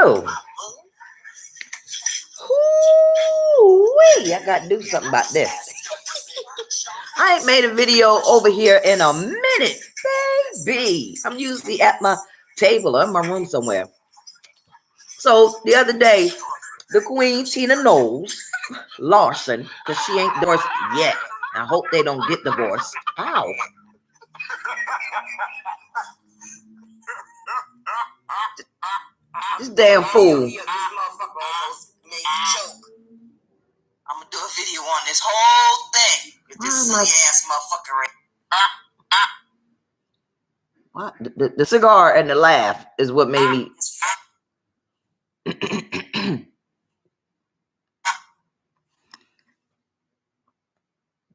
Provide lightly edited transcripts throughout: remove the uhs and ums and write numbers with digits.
go. Ooh-wee. I got to do something about this. I ain't made a video over here in a minute, baby. I'm usually at my table or in my room somewhere. So the other day, the Queen, Tina Knowles Larson, because she ain't divorced yet. I hope they don't get divorced. Ow. This damn fool. I'm gonna do a video on this whole thing. With this silly ass motherfucker. What? The cigar and the laugh is what made me.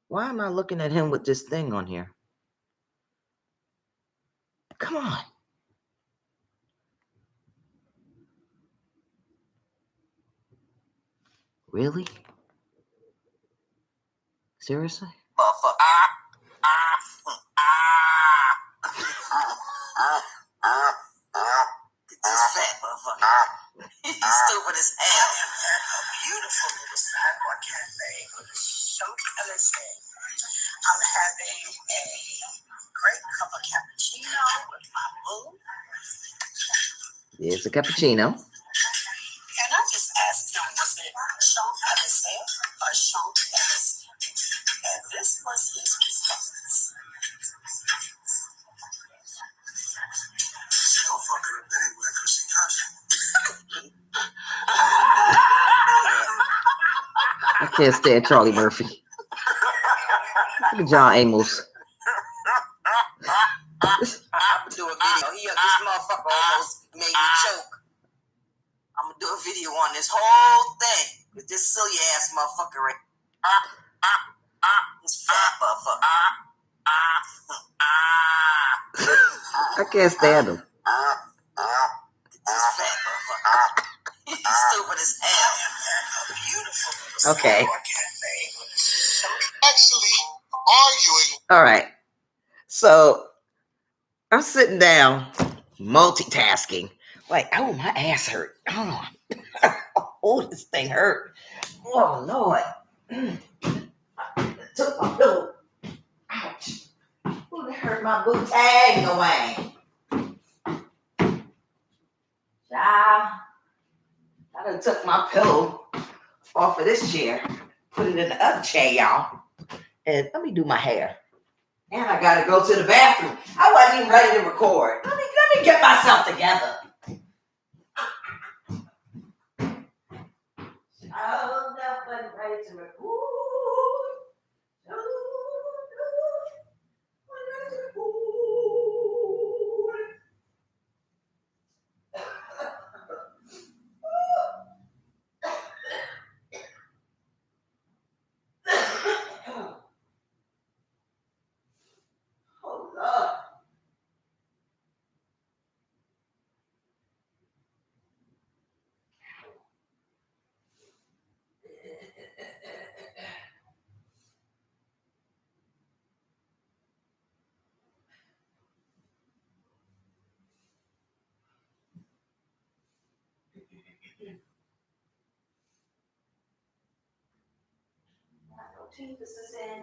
Why am I looking at him with this thing on here? Come on. Really? Seriously? This fat motherfucker. He's stupid as hell. A beautiful little sidewalk cafe with a show LSA. I'm having a great cup of cappuccino with my boo. It's a cappuccino. And I just asked him, was it show LSA or show LSA? And this was his response. She don't fuck it up anyway because she country. I can't stand Charlie Murphy. Look at John Amos. I'm gonna do a video. This motherfucker almost made me choke. I'm gonna do a video on this whole thing with this silly ass motherfucker. This fat motherfucker. I can't stand him. This fat motherfucker. He's stupid as hell. Okay. Actually, arguing. All right. So I'm sitting down, multitasking. Like, oh, my ass hurt. Oh, this thing hurt. Oh, Lord. Took my pillow. Ouch. Oh, that hurt my boot tag away. Child. I done took my pillow off of this chair, put it in the other chair, y'all. And let me do my hair. And I gotta go to the bathroom. I wasn't even ready to record. Let me get myself together. Oh, no, I wasn't ready to record. Oh, Lord. This is in.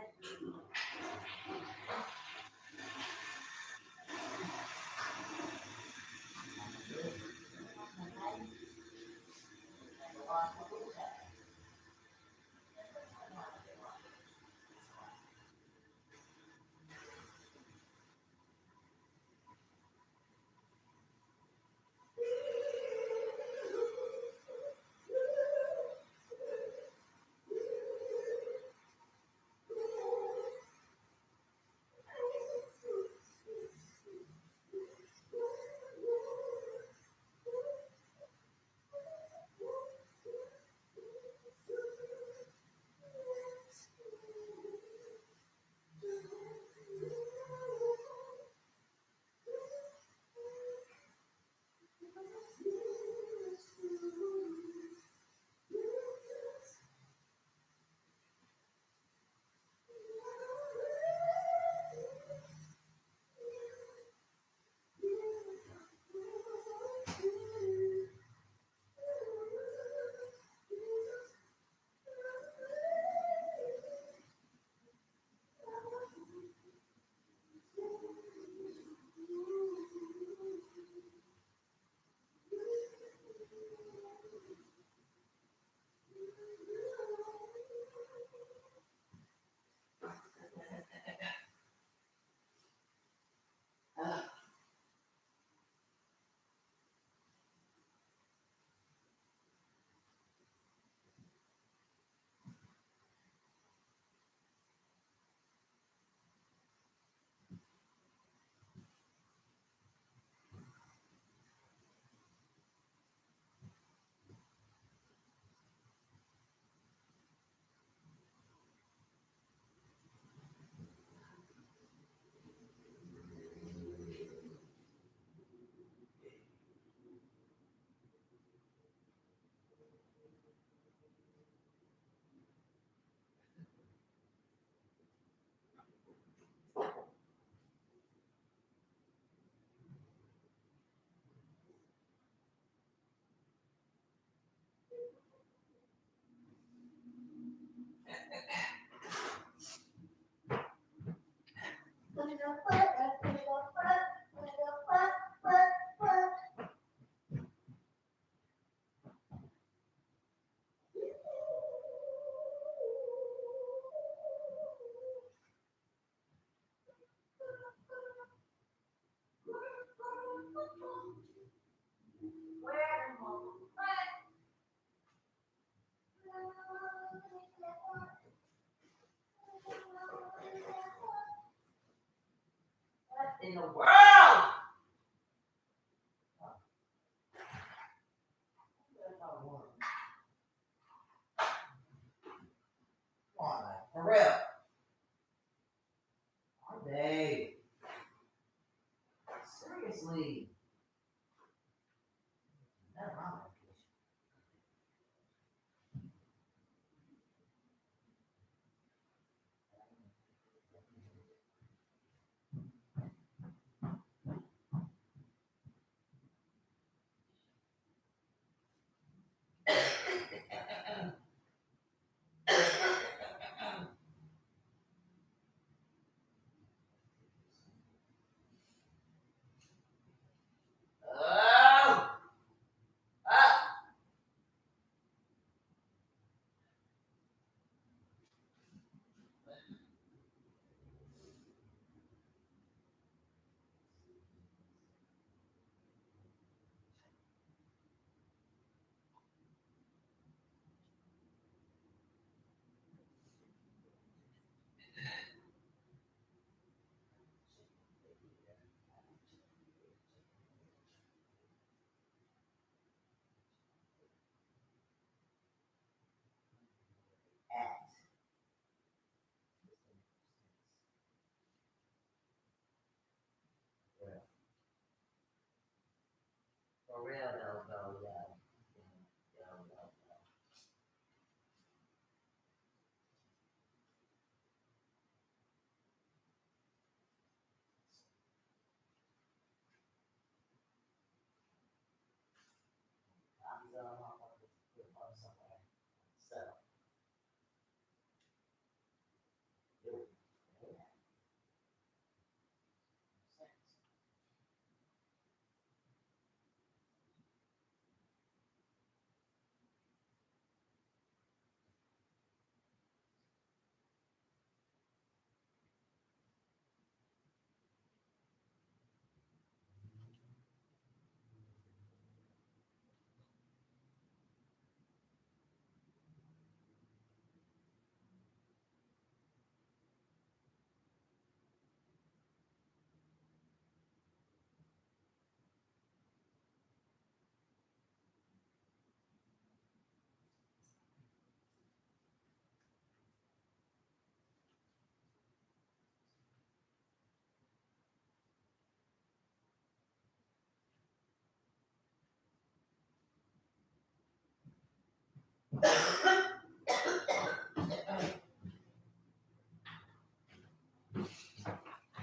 real though, yeah.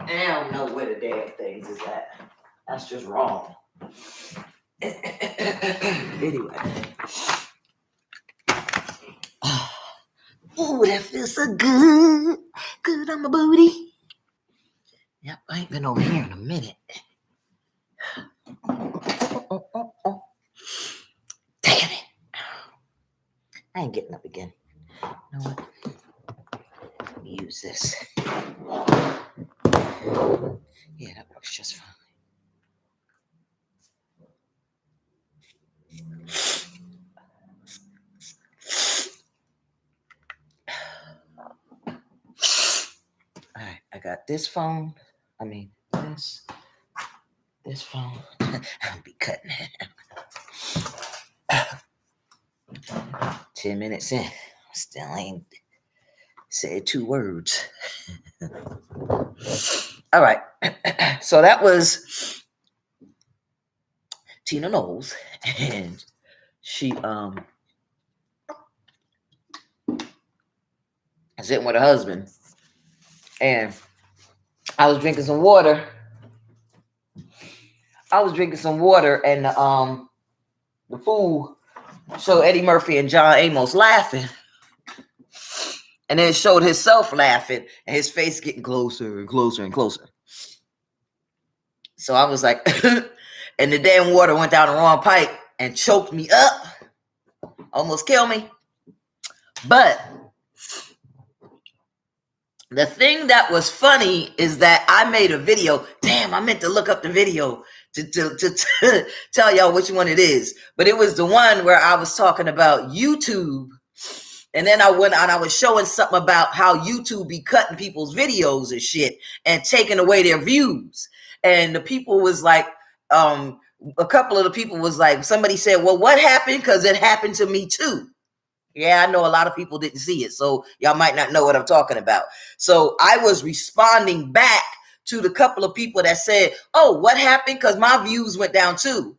I don't know where the damn things is at. That's just wrong. Anyway. Oh, that feels so good. Good on my booty. Yep, I ain't been over here in a minute. Oh. Damn it. I ain't getting up again. You know what? Let me use this. Yeah, that works just fine. All right, I got this phone. I mean, this phone. I'll be cutting it. 10 minutes in. Still ain't said 2 words. All right. So that was Tina Knowles, and she sitting with her husband, and I was drinking some water. And the fool showed Eddie Murphy and John Amos laughing, and then it showed himself laughing, and his face getting closer and closer and closer. So I was like, and the damn water went down the wrong pipe and choked me up, almost killed me. But the thing that was funny is that I made a video. Damn, I meant to look up the video to tell y'all which one it is. But it was the one where I was talking about YouTube. And then I went on, I was showing something about how YouTube be cutting people's videos and shit and taking away their views. And the people was like, a couple of the people was like, somebody said, well, what happened? Because it happened to me too. Yeah, I know a lot of people didn't see it, so y'all might not know what I'm talking about. So I was responding back to the couple of people that said, oh, what happened? Because my views went down too.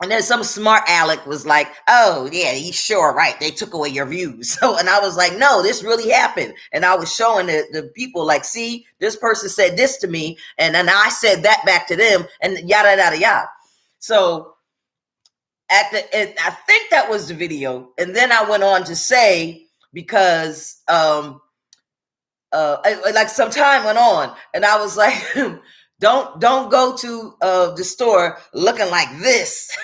And then some smart Alec was like, oh, yeah, he's sure right. They took away your views. So, and I was like, no, this really happened. And I was showing the people like, see, this person said this to me. And then I said that back to them and yada, yada, yada. So I think that was the video. And then I went on to say, because like some time went on, and I was like, don't go to the store looking like this.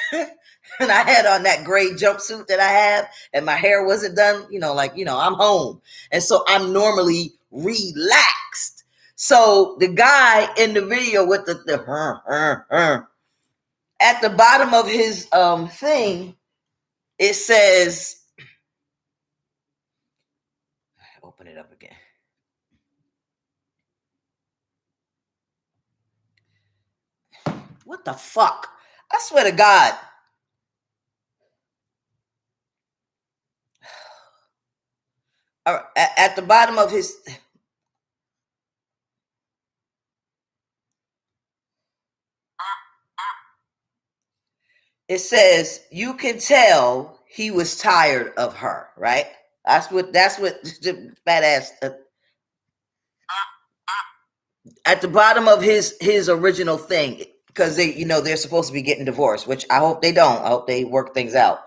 And I had on that gray jumpsuit that I have, and my hair wasn't done, I'm home. And so I'm normally relaxed. So the guy in the video with the at the bottom of his thing, it says, open it up again. What the fuck? I swear to God. At the bottom of his, it says you can tell he was tired of her, right? That's what the badass at the bottom of his original thing, because they're supposed to be getting divorced, which I hope they don't. I hope they work things out.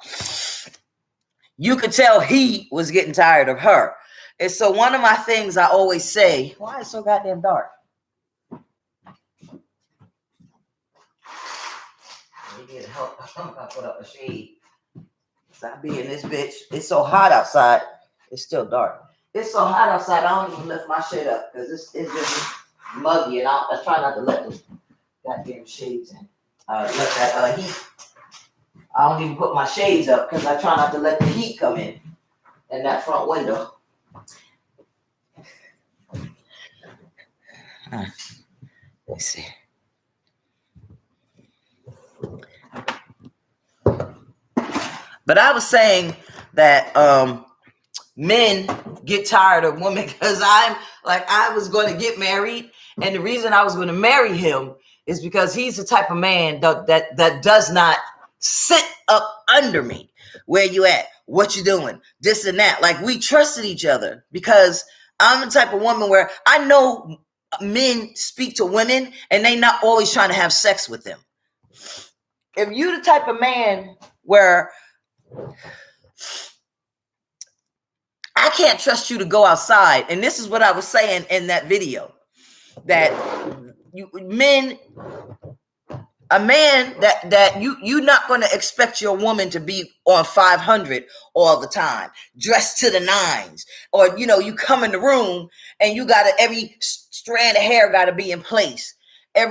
You could tell he was getting tired of her. And so one of my things I always say, why is it so goddamn dark? I need help. I'm gonna put up a shade. Stop being this bitch. It's so hot outside. It's still dark. It's so hot outside. I don't even lift my shit up because it's just muggy, and I try not to let the goddamn shades in. Let that heat. I don't even put my shades up because I try not to let the heat come in that front window. Let's see. But I was saying that men get tired of women because I was going to get married, and the reason I was going to marry him is because he's the type of man that does not sit up under me. Where you at? What you doing? This and that. Like, we trusted each other because I'm the type of woman where I know men speak to women and they not always trying to have sex with them. If you the type of man where I can't trust you to go outside, and this is what I was saying in that video, that a man that you're not going to expect your woman to be on 500 all the time, dressed to the nines, or you come in the room and you got every strand of hair got to be in place. I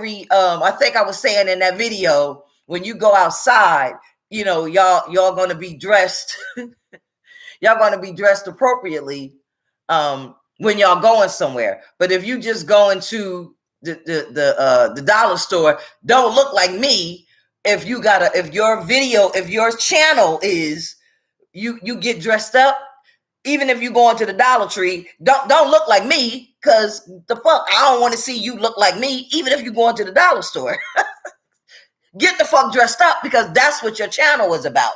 think I was saying in that video, when you go outside, y'all going to be dressed. Y'all going to be dressed appropriately when y'all going somewhere. But if you just go into the dollar store, don't look like me. If your channel is you get dressed up, even if you go into the Dollar Tree, don't look like me, because the fuck, I don't want to see you look like me, even if you go into the dollar store. Get the fuck dressed up, because that's what your channel is about.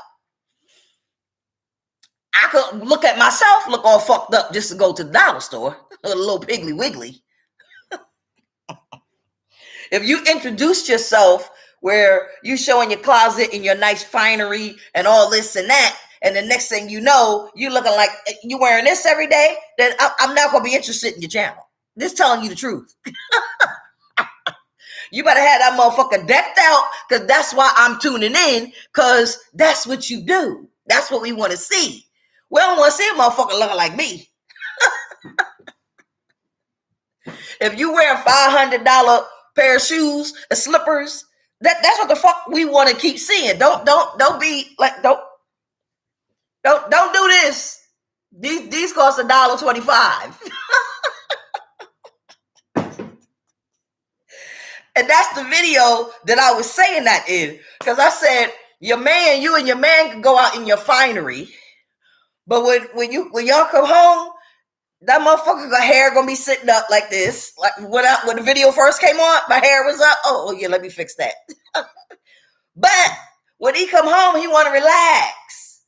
I could look at myself, look all fucked up just to go to the dollar store, a little piggly wiggly. If you introduced yourself where you showing your closet and your nice finery and all this and that, and the next thing you know, you looking like you wearing this every day, then I'm not going to be interested in your channel. Just telling you the truth. You better have that motherfucker decked out, because that's why I'm tuning in, because that's what you do. That's what we want to see. We don't want to see a motherfucker looking like me. If you wear a $500 pair of shoes and slippers, that's what the fuck we want to keep seeing. Don't be like, don't do this. These cost $1.25. And that's the video that I was saying that in, because I said you and your man can go out in your finery, but when y'all come home, that motherfucker hair gonna be sitting up like this. Like when the video first came on, my hair was up. Oh yeah, let me fix that. But when he come home, he want to relax.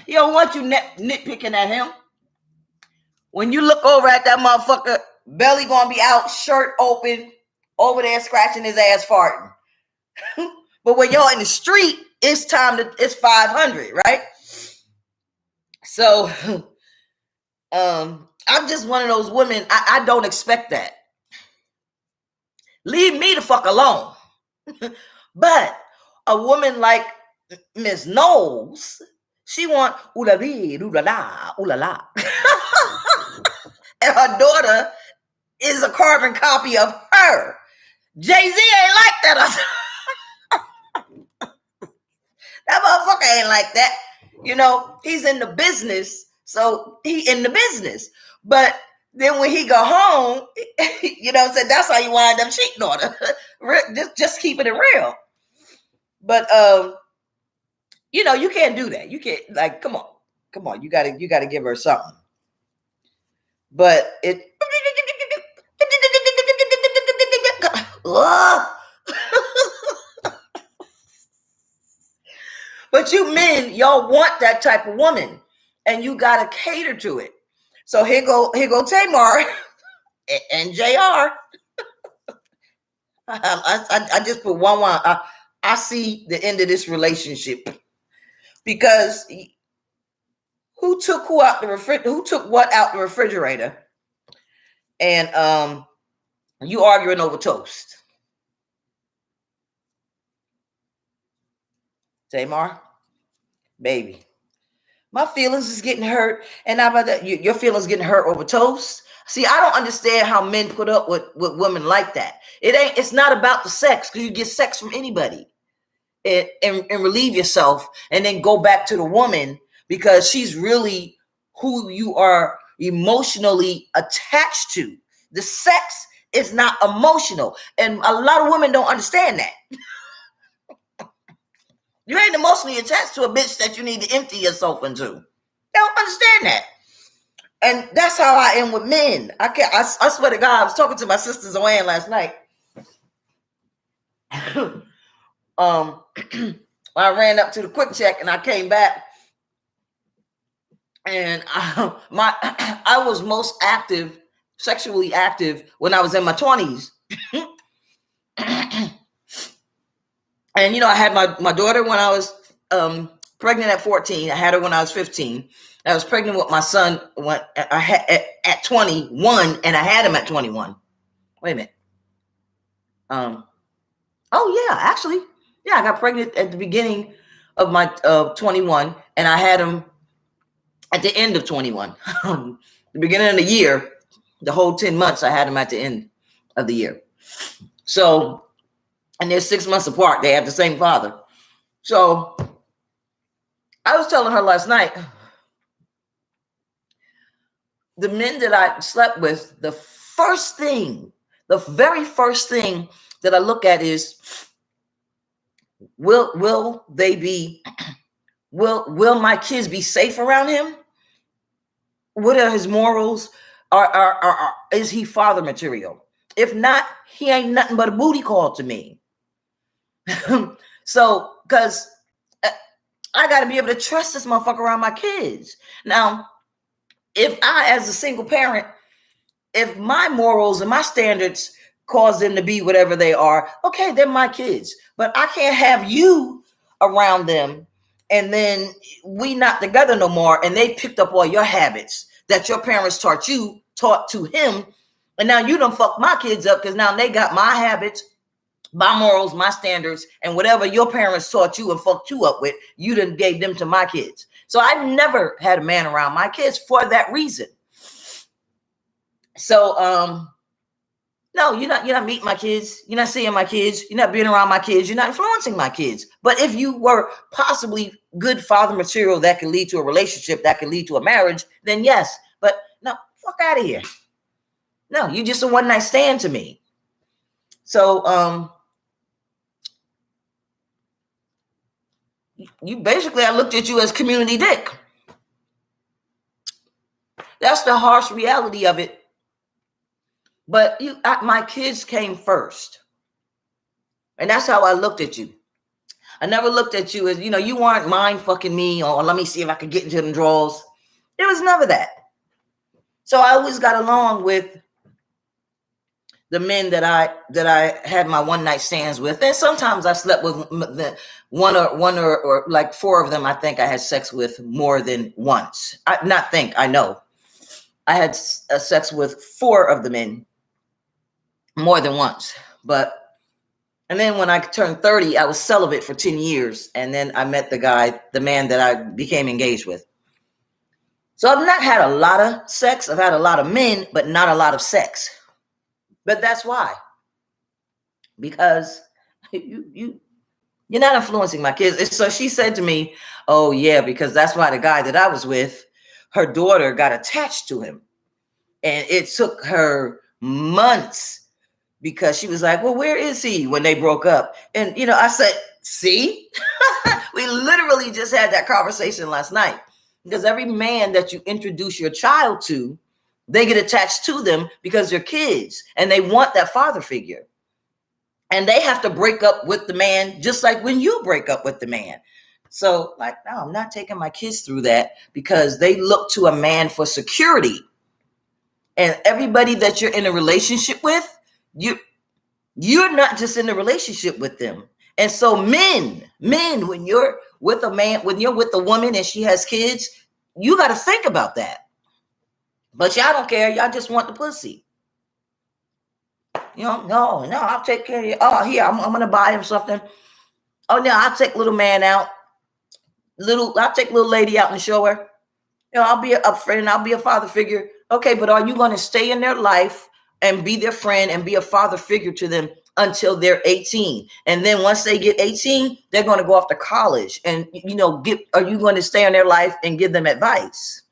He don't want you nitpicking at him. When you look over at that motherfucker, belly gonna be out, shirt open, over there scratching his ass, farting. But when y'all in the street, it's 500, right? So I'm just one of those women. I don't expect that. Leave me the fuck alone. But a woman like Miss Knowles, she want ooh la la, ooh la la. And her daughter is a carbon copy of her. Jay-Z ain't like that. That motherfucker ain't like that. He's in the business, so he in the business. But then when he go home, that's how you wind up cheating on her. just keeping it real. But you can't do that. You can't, like, come on. You gotta give her something. But it But you men, y'all want that type of woman, and you gotta cater to it. So here go Tamar and JR. I just put one. I see the end of this relationship because who took who out the who took what out the refrigerator, and you arguing over toast. Tamar, baby, my feelings is getting hurt, and how about that? Your feelings getting hurt over toast. See, I don't understand how men put up with women like that. It's not about the sex, because you get sex from anybody. And relieve yourself, and then go back to the woman, because she's really who you are emotionally attached to. The sex is not emotional, and a lot of women don't understand that. You ain't emotionally attached to a bitch that you need to empty yourself into. They don't understand that. And that's how I am with men. I swear to God, I was talking to my sister Zoanne last night. I ran up to the quick check and I came back, and I was most active, sexually active, when I was in my 20s. And I had my daughter when I was pregnant at 14. I had her when I was 15. I was pregnant with my son when I had at 21, and I had him at 21. Wait a minute. Oh yeah, actually, yeah, I got pregnant at the beginning of my 21, and I had him at the end of 21. The beginning of the year, the whole 10 months, I had him at the end of the year. So, and they're 6 months apart. They have the same father. So I was telling her last night, the men that I slept with, the very first thing that I look at is, will they be, will my kids be safe around him? What are his morals? Is he father material? If not, he ain't nothing but a booty call to me. So, because I got to be able to trust this motherfucker around my kids. Now, if I, as a single parent, if my morals and my standards cause them to be whatever they are, okay, they're my kids. But I can't have you around them, and then we not together no more, and they picked up all your habits that your parents taught to him, and now you done fucked my kids up, because now they got my habits, my morals, my standards, and whatever your parents taught you and fucked you up with, you done gave them to my kids. So I never had a man around my kids for that reason. So no, you're not meeting my kids, you're not seeing my kids, you're not being around my kids, you're not influencing my kids. But if you were possibly good father material that can lead to a relationship, that can lead to a marriage, then yes. But no, fuck out of here. No, you just a one night stand to me. So you basically, I looked at you as community dick. That's the harsh reality of it. But my kids came first. And that's how I looked at you. I never looked at you as, you weren't mind fucking me, or let me see if I could get into them drawers. It was never that. So I always got along with the men that I had my one night stands with. And sometimes I slept with the one or like four of them. I think I had sex with more than once. I know. I had sex with four of the men more than once. And then when I turned 30, I was celibate for 10 years. And then I met the man that I became engaged with. So I've not had a lot of sex. I've had a lot of men, but not a lot of sex. But that's why. Because you're not influencing my kids. So she said to me, oh yeah, because that's why the guy that I was with, her daughter got attached to him. And it took her months, because she was like, well, where is he, when they broke up? And, I said, see, we literally just had that conversation last night, because every man that you introduce your child to, they get attached to them because they're kids and they want that father figure. And they have to break up with the man, just like when you break up with the man. So, like, no, I'm not taking my kids through that because they look to a man for security. And everybody that you're in a relationship with, you're not just in a relationship with them. And so men, when you're with a man, when you're with a woman and she has kids, you got to think about that. But y'all don't care. Y'all just want the pussy. You know, no, I'll take care of you. Oh, here, I'm going to buy him something. Oh, no, I'll take little man out. I'll take little lady out and show her. You know, I'll be a friend. I'll be a father figure. Okay, but are you going to stay in their life and be their friend and be a father figure to them until they're 18? And then once they get 18, they're going to go off to college. And, you know, are you going to stay in their life and give them advice?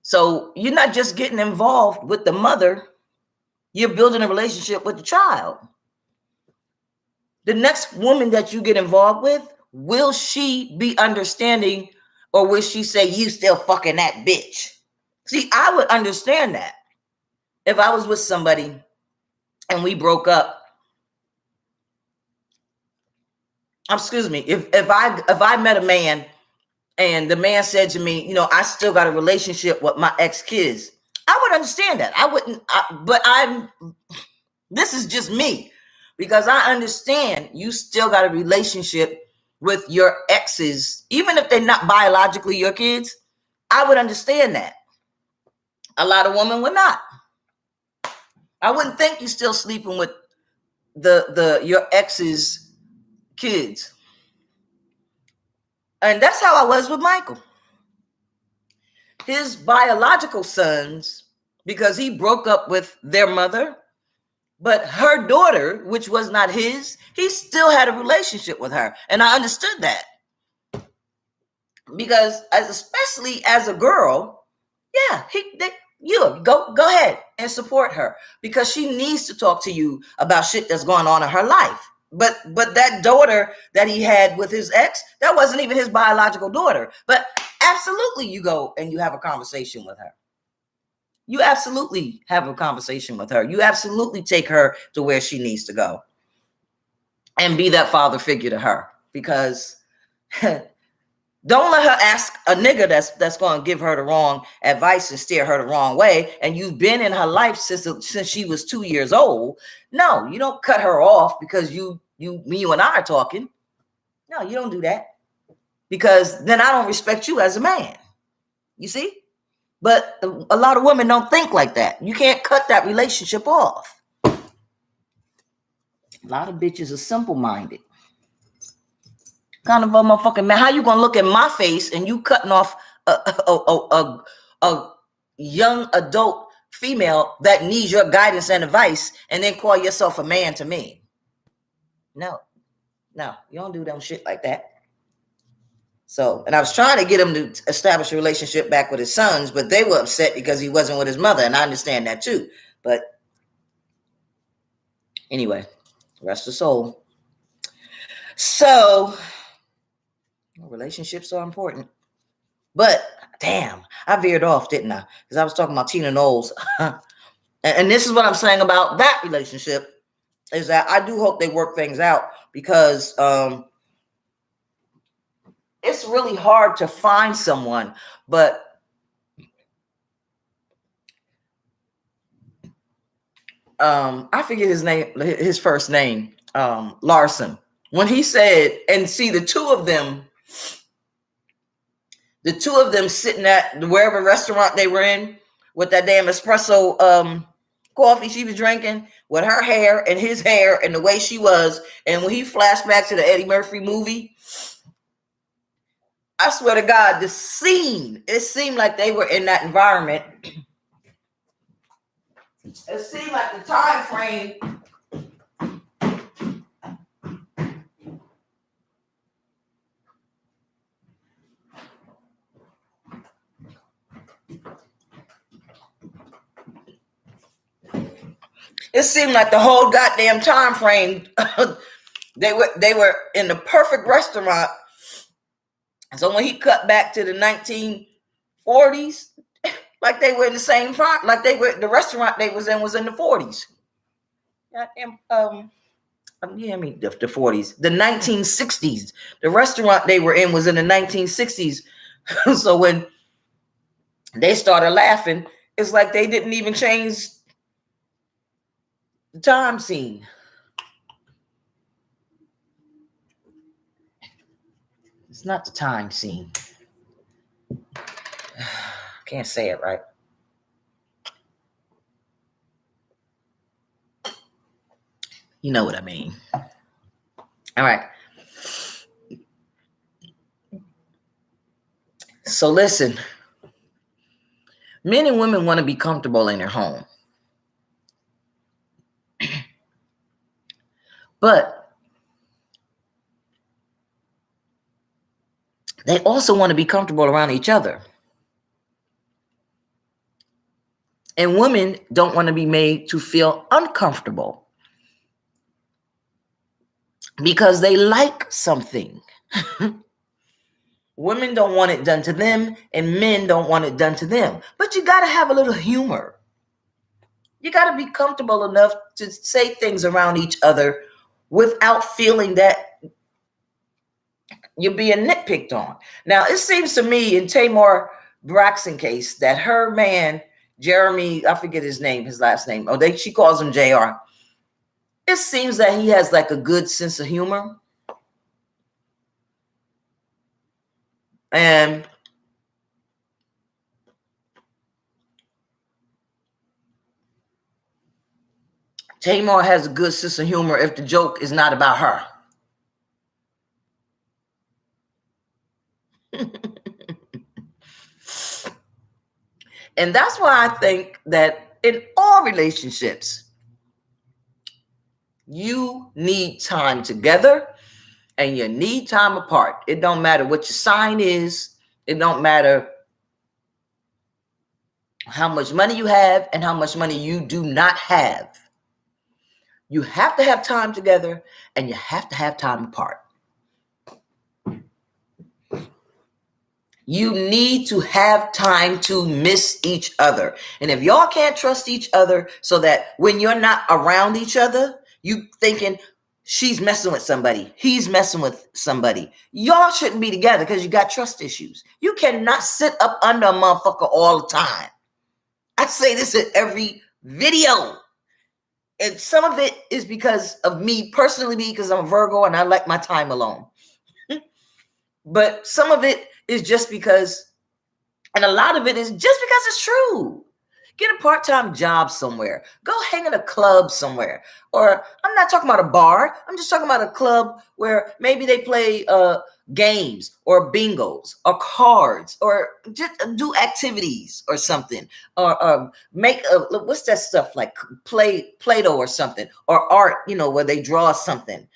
So you're not just getting involved with the mother. You're building a relationship with the child. The next woman that you get involved with, will she be understanding, or will she say, you still fucking that bitch? See, I would understand that if I was with somebody and we broke up. Excuse me. If I met a man and the man said to me, you know, I still got a relationship with my ex-kids, I would understand that. I wouldn't, this is just me, because I understand you still got a relationship with your exes, even if they're not biologically your kids. I would understand that. A lot of women would not. I wouldn't think you still sleeping with your ex's kids. And that's how I was with Michael. His biological sons, because he broke up with their mother, but her daughter, which was not his, he still had a relationship with her. And I understood that. Because especially as a girl, yeah, you go ahead and support her, because she needs to talk to you about shit that's going on in her life. But that daughter that he had with his ex, that wasn't even his biological daughter. But absolutely, you go and you have a conversation with her. You absolutely have a conversation with her. You absolutely take her to where she needs to go and be that father figure to her, because don't let her ask a nigga that's going to give her the wrong advice and steer her the wrong way. And you've been in her life since she was 2 years old. No, you don't cut her off because you and I are talking. No, you don't do that, because then I don't respect you as a man. You see? But a lot of women don't think like that. You can't cut that relationship off. A lot of bitches are simple-minded. Kind of a motherfucking man. How you gonna look at my face and you cutting off a young adult female that needs your guidance and advice, and then call yourself a man to me? No, you don't do them shit like that. So, and I was trying to get him to establish a relationship back with his sons, but they were upset because he wasn't with his mother, and I understand that too. But anyway, rest the soul. So, relationships are important. But damn, I veered off, didn't I? Because I was talking about Tina Knowles. And this is what I'm saying about that relationship, is that I do hope they work things out, because it's really hard to find someone. But I forget his first name, Larson. When he said, and see the two of them sitting at wherever restaurant they were in with that damn espresso coffee she was drinking, with her hair and his hair and the way she was. And when he flashed back to the Eddie Murphy movie, I swear to God, it seemed like they were in that environment. It seemed like the time frame the whole goddamn time frame they were in the perfect restaurant. So when he cut back to the 1940s, like they were in the same time, like the restaurant they was in the 40s. Goddamn, Yeah, I mean the 40s, the 1960s. The restaurant they were in was in the 1960s. So when they started laughing, it's like they didn't even change the time scene. It's not the time scene. Can't say it right. You know what I mean. All right. So listen, men and women want to be comfortable in their home. But they also want to be comfortable around each other. And women don't want to be made to feel uncomfortable because they like something. Women don't want it done to them, and men don't want it done to them. But you got to have a little humor. You got to be comfortable enough to say things around each other without feeling that you're being nitpicked on. Now, it seems to me in Tamar Braxton case that her man, Jeremy, I forget his name, his last name. She calls him JR. It seems that he has like a good sense of humor. And Tamar has a good sense of humor if the joke is not about her. And that's why I think that in all relationships, you need time together and you need time apart. It don't matter what your sign is. It don't matter how much money you have and how much money you do not have. You have to have time together and you have to have time apart. You need to have time to miss each other. And if y'all can't trust each other so that when you're not around each other, you thinking she's messing with somebody, he's messing with somebody, y'all shouldn't be together because you got trust issues. You cannot sit up under a motherfucker all the time. I say this in every video. And some of it is because of me personally, because I'm a Virgo and I like my time alone. But some of it is just because, and a lot of it is just because it's true. Get a part-time job somewhere. Go hang in a club somewhere. Or I'm not talking about a bar. I'm just talking about a club where maybe they play games or bingos or cards or just do activities or something. Or make what's that stuff like Play-Doh or something. Or art, where they draw something.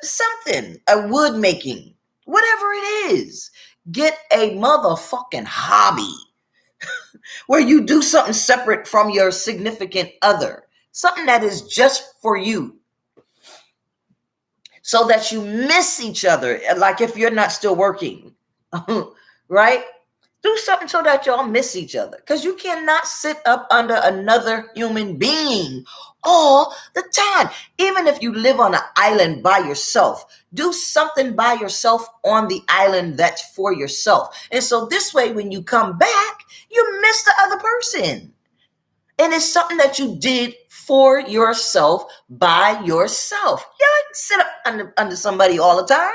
Something, a wood making, whatever it is. Get a motherfucking hobby where you do something separate from your significant other, something that is just for you, so that you miss each other. Like if you're not still working, right? Do something so that y'all miss each other, because you cannot sit up under another human being all the time. Even if you live on an island by yourself, do something by yourself on the island that's for yourself. And so this way, when you come back, you miss the other person. And it's something that you did for yourself by yourself. You don't sit up under somebody all the time.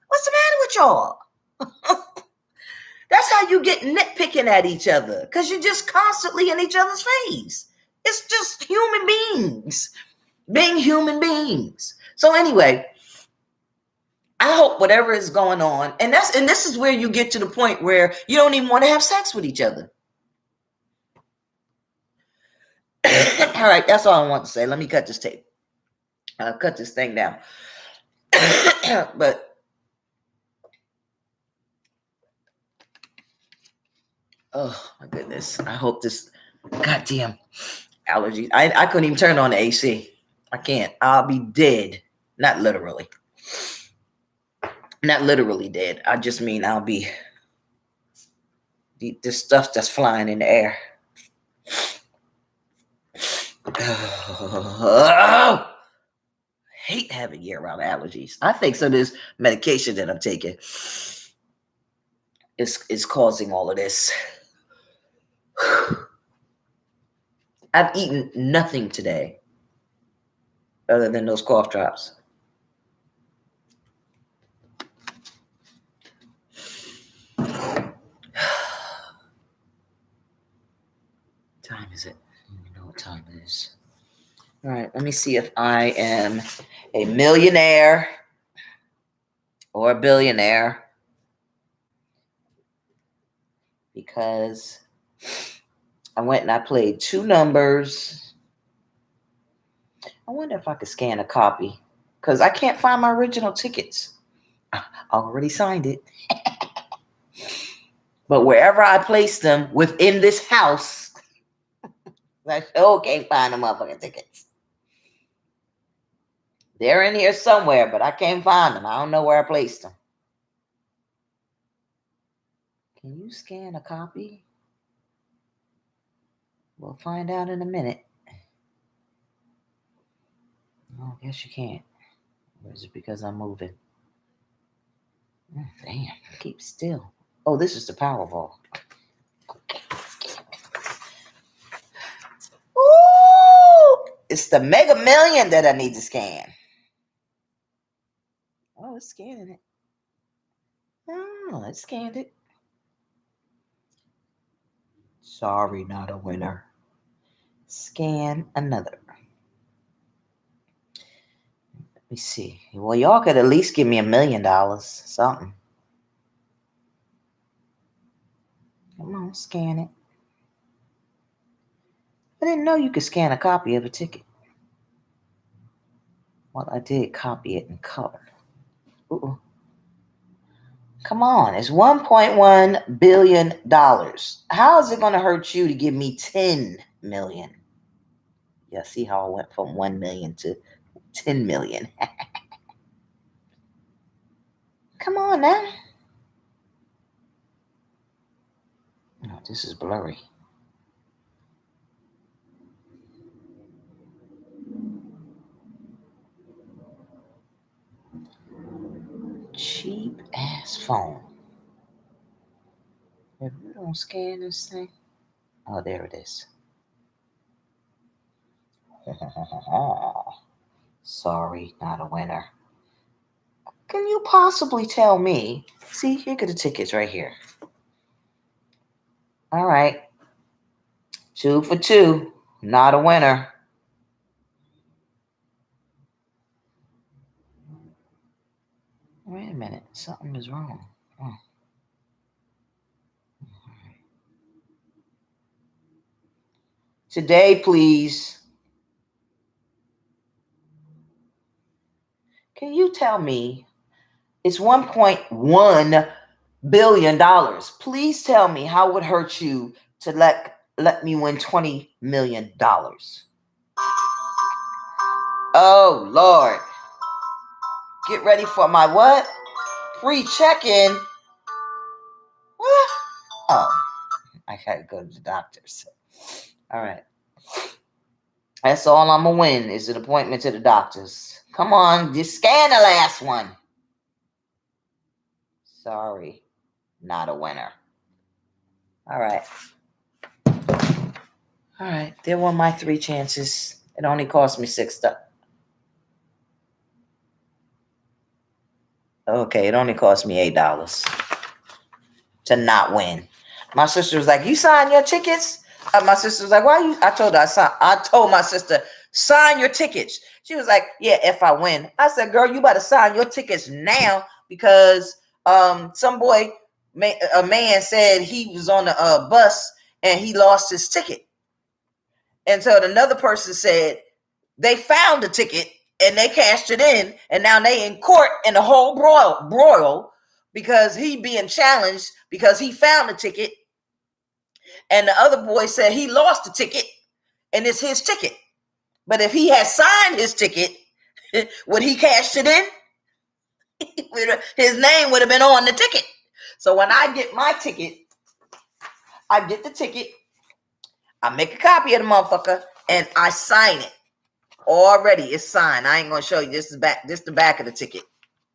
What's the matter with y'all? That's how you get nitpicking at each other, because you're just constantly in each other's face. It's just human beings being human beings. So anyway, I hope whatever is going on, and this is where you get to the point where you don't even want to have sex with each other. All right, that's all I want to say. Let me cut this tape. I'll cut this thing down. But oh my goodness, I hope this goddamn allergies. I couldn't even turn on the AC. I can't. I'll be dead. Not literally. Not literally dead. I just mean I'll be the stuff that's flying in the air. Oh, hate having year-round allergies. I think so. This medication that I'm taking is causing all of this. I've eaten nothing today other than those cough drops. Time is it? I don't even know what time it is. All right, let me see if I am a millionaire or a billionaire, because I went and I played 2 numbers. I wonder if I could scan a copy, because I can't find my original tickets. I already signed it. But wherever I placed them within this house, I sure can't find the motherfucking tickets. They're in here somewhere, but I can't find them. I don't know where I placed them. Can you scan a copy? We'll find out in a minute. Oh, I guess you can't. Or is it because I'm moving? Damn, keep still. Oh, this is the Powerball. Ooh, it's the Mega Million that I need to scan. Oh, it's scanning it. Oh, it scanned it. Sorry, not a winner. Scan another. Let me see. Well, y'all could at least give me $1 million. Something. Come on, scan it. I didn't know you could scan a copy of a ticket. Well, I did copy it in color. Ooh. Come on, it's $1.1 billion. How is it going to hurt you to give me 10 million? Yeah, see how I went from 1 million to 10 million. Come on now. Oh, this is blurry. Cheap ass phone. If you don't scan this thing. Oh, there it is. Sorry, not a winner. Can you possibly tell me? See, here are the tickets right here. All right. 2 for 2. Not a winner. Wait a minute. Something is wrong. Oh. Today, please. Can you tell me? It's $1.1 billion. Please tell me how it would hurt you to let me win $20 million. Oh, Lord. Get ready for my what? Free check-in. What? Oh, I gotta go to the doctor's. All right. That's all I'm gonna win is an appointment to the doctor's. Come on, just scan the last one. Sorry, not a winner. All right. All right, there were my 3 chances. It only cost me $6. Okay, it only cost me $8 to not win. My sister was like, "You sign your tickets?" My sister was like, "Why you?" I told my sister, "Sign your tickets." She was like, "Yeah, if I win." I said, "Girl, you better sign your tickets now, because some boy, a man said he was on the bus and he lost his ticket." And so another person said they found the ticket and they cashed it in, and now they in court in the whole broil because he being challenged because he found the ticket, and the other boy said he lost the ticket and it's his ticket. But if he had signed his ticket when he cashed it in, his name would have been on the ticket. So when I get my ticket, I get the ticket, I make a copy of the motherfucker, and I sign it. Already, it's signed. I ain't gonna show you. This is the back of the ticket.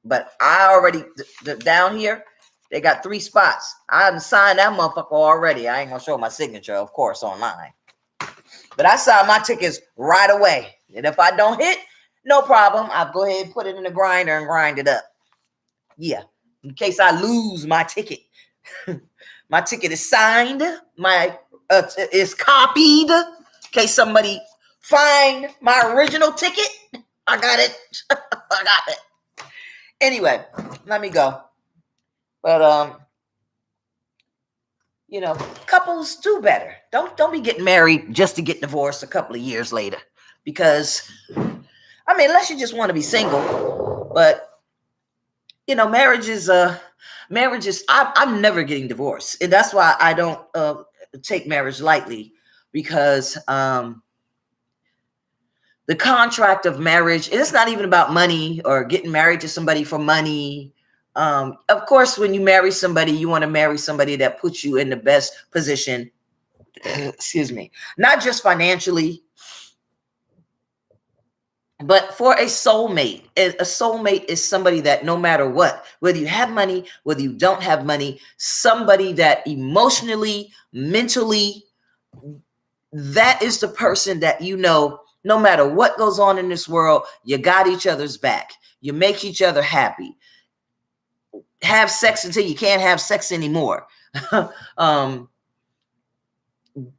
But I already down here, they got 3 spots. I haven't signed that motherfucker already. I ain't gonna show my signature, of course, online. But I signed my tickets right away. And if I don't hit, no problem. I'll go ahead and put it in the grinder and grind it up. Yeah, in case I lose my ticket. My ticket is signed. My is copied. In case somebody find my original ticket, I got it. I got it. Anyway, let me go. But you know, couples do better. Don't be getting married just to get divorced a couple of years later. Because I mean, unless you just want to be single, but you know, marriage is I'm never getting divorced. And that's why I don't take marriage lightly, because the contract of marriage, it's not even about money or getting married to somebody for money. Of course, when you marry somebody, you want to marry somebody that puts you in the best position, excuse me, not just financially, but for a soulmate. A soulmate is somebody that no matter what, whether you have money, whether you don't have money, somebody that emotionally, mentally, that is the person that, you know, no matter what goes on in this world, you got each other's back. You make each other happy. Have sex until you can't have sex anymore.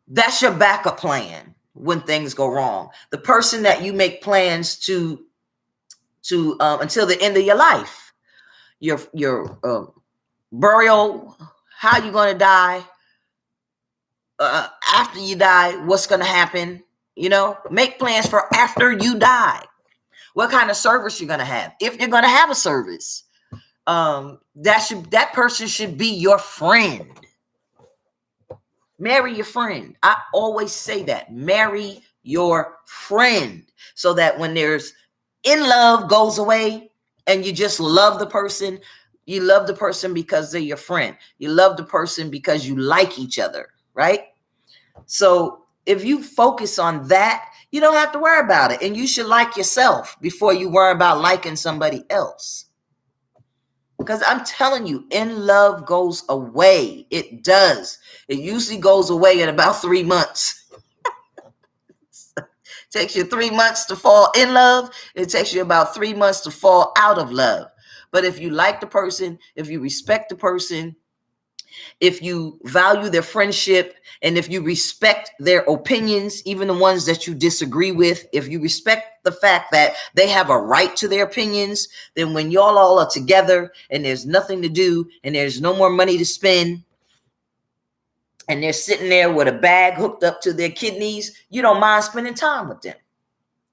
That's your backup plan when things go wrong. The person that you make plans to until the end of your life, your burial, how you going to die, after you die, what's going to happen. You know, make plans for after you die. What kind of service you're going to have, if you're going to have a service. That person should be your friend. Marry your friend. I always say that. Marry your friend, so that when there's in love goes away and you just love the person, you love the person because they're your friend. You love the person because you like each other, right? So if you focus on that, you don't have to worry about it. And you should like yourself before you worry about liking somebody else. Because I'm telling you, in love goes away. It does. It usually goes away in about 3 months. It takes you 3 months to fall in love. It takes you about 3 months to fall out of love. But if you like the person, if you respect the person, if you value their friendship, and if you respect their opinions, even the ones that you disagree with, if you respect the fact that they have a right to their opinions, then when y'all all are together and there's nothing to do and there's no more money to spend, and they're sitting there with a bag hooked up to their kidneys, you don't mind spending time with them.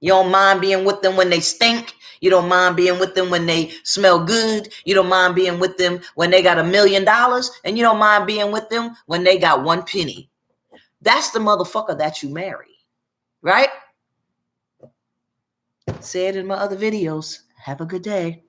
You don't mind being with them when they stink. You don't mind being with them when they smell good. You don't mind being with them when they got $1 million. And you don't mind being with them when they got 1 penny. That's the motherfucker that you marry, right? Say it in my other videos. Have a good day.